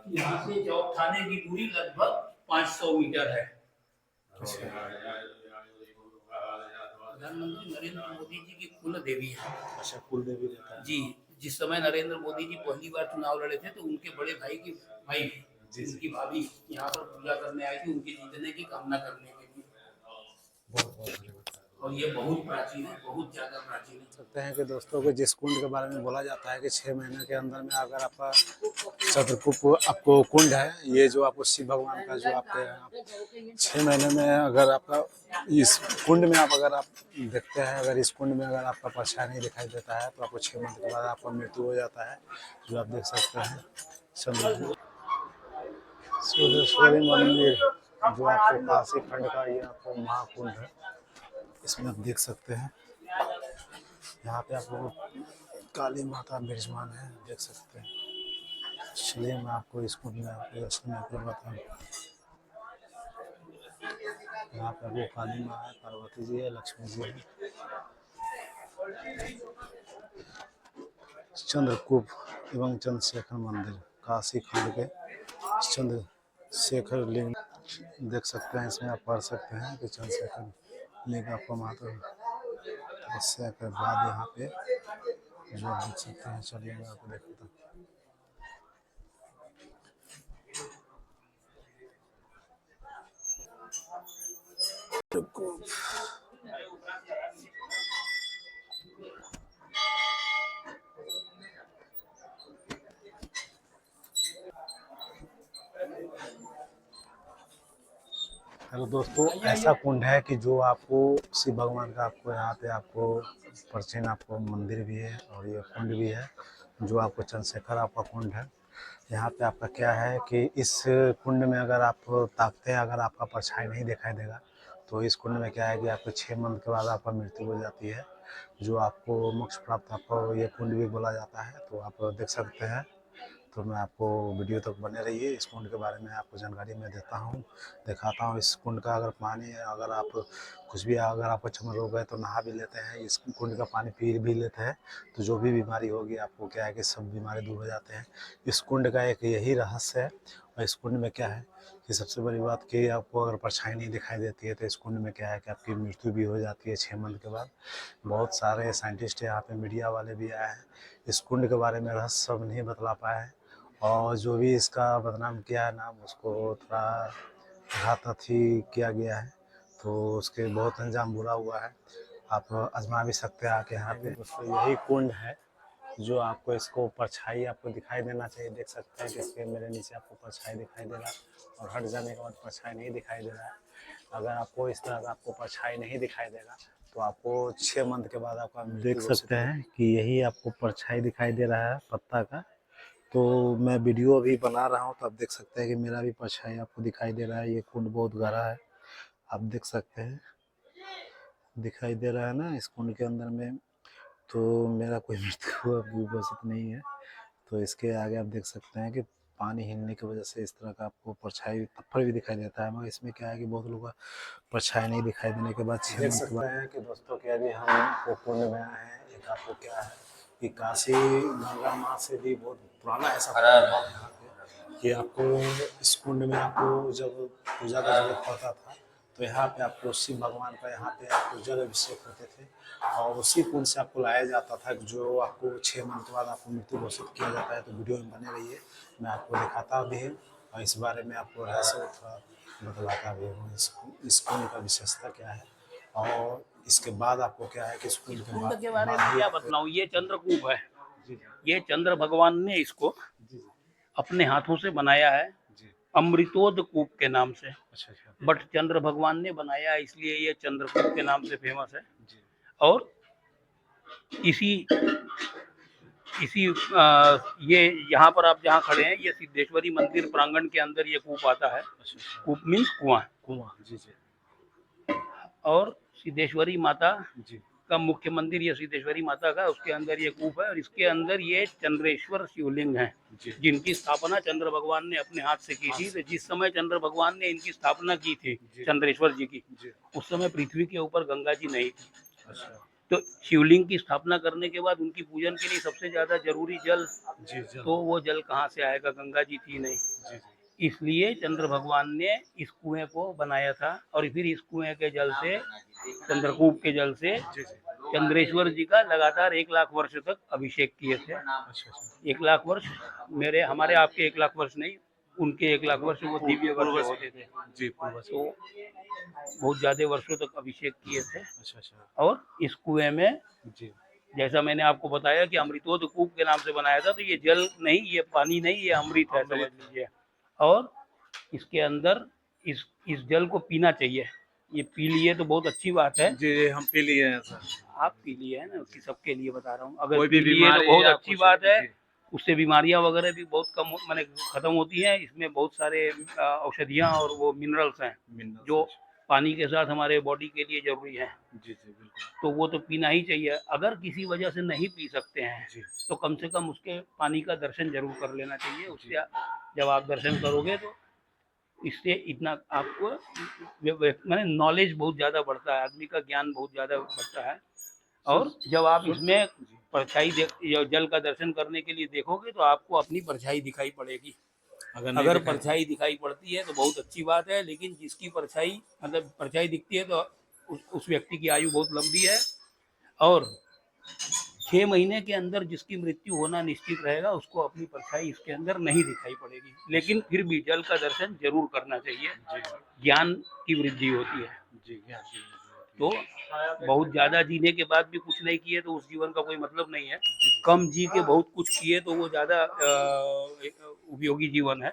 यहाँ से चौक थाने की दूरी लगभग 500 मीटर है। प्रधानमंत्री नरेंद्र मोदी जी की कुल देवी है। अच्छा, कुल देवी रहता है जी, जिस समय नरेंद्र मोदी जी पहली बार चुनाव लड़े थे तो उनके बड़े भाई की भाई उनकी भाभी यहाँ पर पूजा करने आई थी, उनके जीतने की कामना करने के लिए। बहुत बहुत धन्यवाद। और ये बहुत प्राचीन है, बहुत ज्यादा प्राचीन है। सकते हैं कि दोस्तों को जिस कुंड के बारे में बोला जाता है कि 6 महीने के अंदर में अगर आपका चंद्रकूप आपको कुंड है, ये जो आपको शिव भगवान का जो आपके 6 महीने में अगर आपका इस कुंड में अगर आप देखते हैं, अगर इस कुंड में अगर आपका परछाई नहीं दिखाई देता है तो आपको 6 महीने के बाद आपका मृत्यु हो जाता है, जो आप देख सकते हैं। सिद्धेश्वरी मंदिर जो आपको काशी खंड का ये आपको महाकुंड है, इसमें आप देख सकते हैं। यहाँ पे आपको काली माता विराजमान है, देख सकते हैं। चलिए मैं आपको इस कुंड में आपको दर्शन करवाता हूँ। यहाँ पे आपको काली माँ है, पार्वती जी है, लक्ष्मी जी है। चंद्रकूप एवं चंद्रशेखर मंदिर काशी खंड के चंद्रशेखर लिंग देख सकते हैं। इसमें आप पढ़ सकते हैं कि चंद्रशेखर लिंग आपको माता तपस्या के बाद यहाँ पे जो देख सकते हैं। चलिए मैं आपको दिखाता हूँ। हेलो दोस्तों, ऐसा कुंड है कि जो आपको शिव भगवान का आपको यहाँ पे आपको प्राचीन आपको मंदिर भी है और ये कुंड भी है, जो आपको चंद्रशेखर आपका कुंड है। यहाँ पे आपका क्या है कि इस कुंड में अगर आप ताकते हैं, अगर आपका परछाई नहीं दिखाई देगा तो इस कुंड में क्या है कि आपको 6 मंथ के बाद आपका मृत्यु हो जाती है, जो आपको मोक्ष प्राप्त आपको ये कुंड भी बोला जाता है। तो आप देख सकते हैं। तो मैं आपको वीडियो तक बने रहिए, इस कुंड के बारे में आपको जानकारी मैं देता हूँ, दिखाता हूँ। इस कुंड का अगर पानी है, अगर आप कुछ भी अगर आपको चमक रोग है तो नहा भी लेते हैं, इस कुंड का पानी पी भी लेते हैं तो जो भी बीमारी होगी आपको क्या है कि सब बीमारी दूर हो जाते हैं। इस कुंड का एक यही रहस्य है। और इस कुंड में क्या है कि सबसे बड़ी बात कि आपको अगर परछाई नहीं दिखाई देती है तो इस कुंड में क्या है कि आपकी मृत्यु भी हो जाती है 6 मंथ के बाद। बहुत सारे साइंटिस्ट यहाँ पे मीडिया वाले भी आए हैं, इस कुंड के बारे में रहस्य सब नहीं बतला पाए हैं, और जो भी इसका बदनाम किया है नाम, उसको थोड़ा घातक किया गया है, तो उसके बहुत अंजाम बुरा हुआ है। आप आजमा भी सकते हैं आके यहाँ पे। दोस्तों यही कुंड है जो आपको इसको परछाई आपको दिखाई देना चाहिए। देख सकते हैं कि इसके मेरे नीचे आपको परछाई दिखाई दे रहा है और हट जाने के बाद परछाई नहीं दिखाई दे रहा है। अगर आपको इस तरह का आपको परछाई नहीं दिखाई देगा तो आपको 6 मंथ के बाद आपका देख सकते हैं कि यही आपको परछाई दिखाई दे रहा है पत्ता का। तो मैं वीडियो अभी बना रहा हूँ तो आप देख सकते हैं कि मेरा भी परछाई आपको दिखाई दे रहा है। ये कुंड बहुत गहरा है, आप देख सकते हैं, दिखाई दे रहा है ना इस कुंड के अंदर में। तो मेरा कोई मृत्यु विवशित नहीं है। तो इसके आगे आप देख सकते हैं कि पानी हिलने की वजह से इस तरह का आपको परछाई पत्थर भी दिखाई देता है, मगर इसमें क्या है कि बहुत लोगों का परछाई नहीं दिखाई देने के बाद देख सकते हैं कि दोस्तों कि अभी हम कुंड में आए हैं। एक आपको क्या है कि काशी गंगा माँ से भी बहुत पुराना ऐसा कुंड है यहाँ पे कि आपको इस कुंड में आपको जब पूजा का जरूरत पड़ता था तो यहाँ पे आपको शिव भगवान का यहाँ पे आपको जल अभिषेक होते थे और उसी कुंड से आपको लाया जाता था, जो आपको 6 मंथ बाद आपको मृत्यु घोषित किया जाता है। तो वीडियो में बने रहिए, मैं आपको दिखाता भी हूँ और इस बारे में आपको रहस्य थोड़ा बतलाता भी हूँ इस कुंड का विशेषता क्या है। और इसके बाद आपको क्या है कि इस कुंड के बारे में क्या बतलाऊं। ये चंद्रकूप है, ये चंद्र भगवान ने इसको अपने हाथों से बनाया है, अमृतोद कूप के नाम से। बट चंद्र भगवान ने बनाया इसलिए ये चंद्रकूप के नाम से फेमस है। और इसी ये यहाँ पर आप जहाँ खड़े हैं, ये सिद्धेश्वरी मंदिर प्रांगण के अंदर ये कूप आता है। कूप मीन्स कुआं। और सिद्धेश्वरी माता का मुख्य मंदिर ये सिद्धेश्वरी माता का, उसके अंदर ये कूप है और इसके अंदर ये चंद्रेश्वर शिवलिंग है जिनकी स्थापना चंद्र भगवान ने अपने हाथ से की थी। तो जिस समय चंद्र भगवान ने इनकी स्थापना की थी चंद्रेश्वर जी की, उस समय पृथ्वी के ऊपर गंगा जी नहीं थी। तो शिवलिंग की स्थापना करने के बाद उनकी पूजन के लिए सबसे ज्यादा जरूरी जल, जी जल तो वो जल कहाँ से आएगा, गंगा जी थी नहीं, जी इसलिए चंद्र भगवान ने इस कुएं को बनाया था। और फिर इस कुएं के जल से, चंद्रकूप के जल से जी जी चंद्रेश्वर जी का लगातार 1 लाख वर्ष तक अभिषेक किए थे। अच्छा अच्छा 1 लाख वर्ष, मेरे हमारे आपके 1 लाख वर्ष नहीं, उनके 1 लाख वर्ष वो दिव्य वर्ष पूर्वज होते थे। जी पूर्वज तो बहुत ज्यादा वर्षों तक अभिषेक किए थे। अच्छा अच्छा और इस कुएं में, जी जैसा मैंने आपको बताया कि अमृतोद कूप के नाम से बनाया था, तो ये जल नहीं, ये पानी नहीं, ये अमृत है, समझ लीजिए। और इसके अंदर इस जल को पीना चाहिए। ये पी लिए तो बहुत अच्छी बात है। जी हम पी लिए हैं सर। आप पी लिए है ना, कि सबके लिए बता रहा हूँ, अगर कोई भी पी लिए तो बीमारी बहुत या अच्छी कुछ बात है। जी उससे बीमारियां वगैरह भी बहुत कम माने खत्म होती हैं। इसमें बहुत सारे औषधियां और वो मिनरल्स हैं मिनरल्स जो पानी के साथ हमारे बॉडी के लिए जरूरी है। जी जी बिल्कुल तो वो तो पीना ही चाहिए। अगर किसी वजह से नहीं पी सकते हैं जी तो कम से कम उसके पानी का दर्शन जरूर कर लेना चाहिए। जी उससे जब आप दर्शन करोगे तो इससे इतना आपको मैंने नॉलेज बहुत ज़्यादा बढ़ता है, आदमी का ज्ञान बहुत ज़्यादा बढ़ता है। और जब आप इसमें परछाई जल का दर्शन करने के लिए देखोगे तो आपको अपनी परछाई दिखाई पड़ेगी। अगर परछाई दिखाई पड़ती है तो बहुत अच्छी बात है, लेकिन जिसकी परछाई मतलब परछाई दिखती है तो उस व्यक्ति की आयु बहुत लंबी है। और 6 महीने के अंदर जिसकी मृत्यु होना निश्चित रहेगा उसको अपनी परछाई इसके अंदर नहीं दिखाई पड़ेगी। लेकिन फिर भी जल का दर्शन जरूर करना चाहिए, ज्ञान की वृद्धि होती है। जी तो बहुत ज्यादा जीने के बाद भी कुछ नहीं किए तो उस जीवन का कोई मतलब नहीं है। कम जी के बहुत कुछ किए तो वो ज्यादा उपयोगी जीवन है।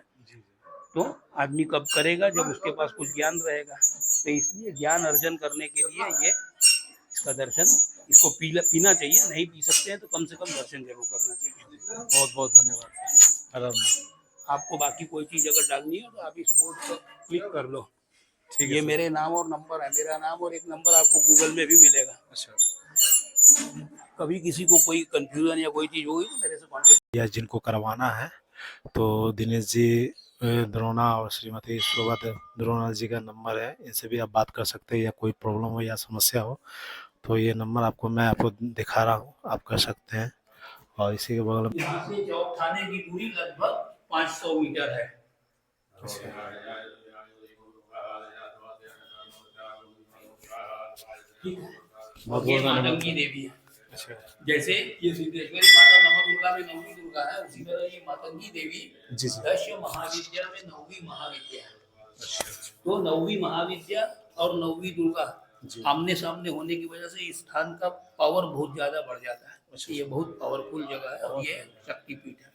तो आदमी कब करेगा, जब उसके पास कुछ ज्ञान रहेगा। तो इसलिए ज्ञान अर्जन करने के लिए ये इसका दर्शन, इसको पीना चाहिए। नहीं पी सकते हैं तो कम से कम दर्शन जरूर करना चाहिए। बहुत बहुत धन्यवाद सर। आपको बाकी कोई चीज अगर डालनी है तो आप इस बोर्ड पर क्लिक कर लो। ठीक ये है सर। मेरे नाम और नंबर है, मेरा नाम और एक नंबर आपको गूगल में भी मिलेगा। अच्छा कभी किसी को कोई कंफ्यूजन या कोई चीज होगी तो मेरे से कांटेक्ट। या जिनको करवाना है तो दिनेश जी द्रोणा और श्रीमती शोभा द्रोणा जी का नंबर है, इनसे भी आप बात कर सकते हैं। या कोई प्रॉब्लम हो या समस्या हो तो ये नंबर मैं आपको दिखा रहा हूँ, आप कर सकते हैं। और इसी के बगल में यहाँ से चौक थाने की दूरी लगभग 500 मीटर है। ठीक है। बहुत ये बहुत मातंगी धन्यवाद। देवी है। अच्छा जैसे ये सिद्धेश्वरी माता नवदुर्गा में नवमी दुर्गा है, उसी तरह ये मातंगी देवी जी जी दश महाविद्या में नौवीं महाविद्या है। तो नौवीं महाविद्या और नौवीं दुर्गा आमने सामने होने की वजह से इस स्थान का पावर बहुत ज्यादा बढ़ जाता है। ये बहुत पावरफुल जगह है और ये शक्तिपीठ है।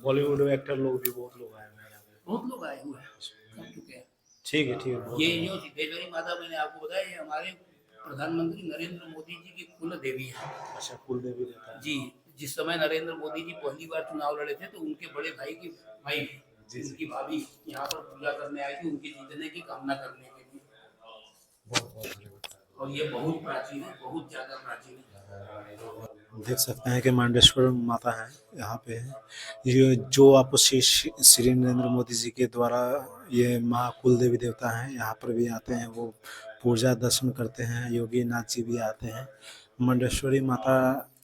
बॉलीवुड में एक्टर लोग भी बहुत लोग आए हुए हैं यहाँ पे। बहुत लोग आए हुए हैं, कर चुके हैं। ठीक है ठीक है। ये जो सिद्धेश्वरी माता मैंने आपको बताया, ये हमारे प्रधानमंत्री नरेंद्र मोदी जी की कुल देवी है। अच्छा कुल देवी देवता है। जी, जिस समय नरेंद्र मोदी जी पहली बार चुनाव लड़े थे तो उनके बड़े भाई की भाई उनकी भाभी यहाँ पर पूजा करने आई थी, उनके जीतने की कामना करने के लिए। बहुत बहुत धन्यवाद। और ये बहुत प्राचीन है, बहुत ज्यादा प्राचीन है। देख सकते हैं कि मांडेश्वर माता है यहाँ पे। ये जो आपको श्री नरेंद्र मोदी जी के द्वारा ये माँ कुल देवी देवता हैं, यहाँ पर भी आते हैं, वो पूजा दर्शन करते हैं। योगी नाथ जी भी आते हैं। मुंडेश्वरी माता